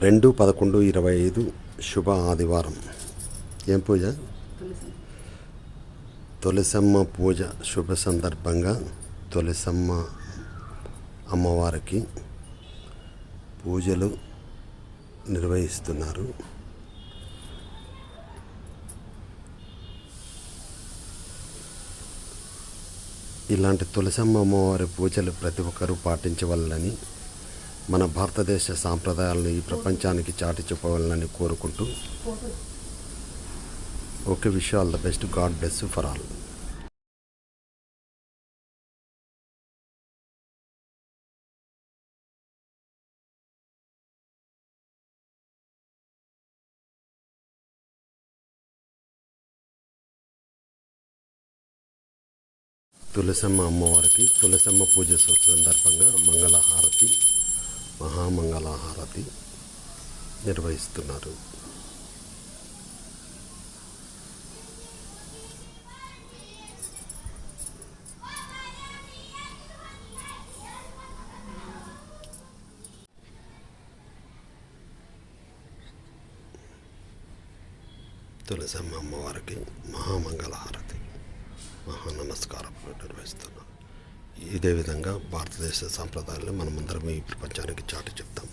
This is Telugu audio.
2/11/25 శుభ ఆదివారం. ఏం పూజ? తులసమ్మ పూజ శుభ సందర్భంగా తులసమ్మ అమ్మవారికి పూజలు నిర్వహిస్తున్నారు. ఇలాంటి తులసమ్మ అమ్మవారి పూజలు ప్రతి ఒక్కరూ పాటించవాలని, మన భారతదేశ సాంప్రదాయాలను ఈ ప్రపంచానికి చాటి చెప్పవాలని కోరుకుంటూ, okay, wish all the best. God bless you for all. Tulasamma అమ్మవారికి తులసమ్మ పూజ సందర్భంగా మంగళహారతి, మహామంగళహారతి నిర్వహిస్తున్నారు. తులసమ్మ అమ్మవారికి మహామంగళహారతి, మహానమస్కారం నిర్వహిస్తున్నాం. ఇదే విధంగా భారతదేశ సాంప్రదాయాలను మనమందరం ఈ ప్రపంచానికి చాటి చెప్తాం.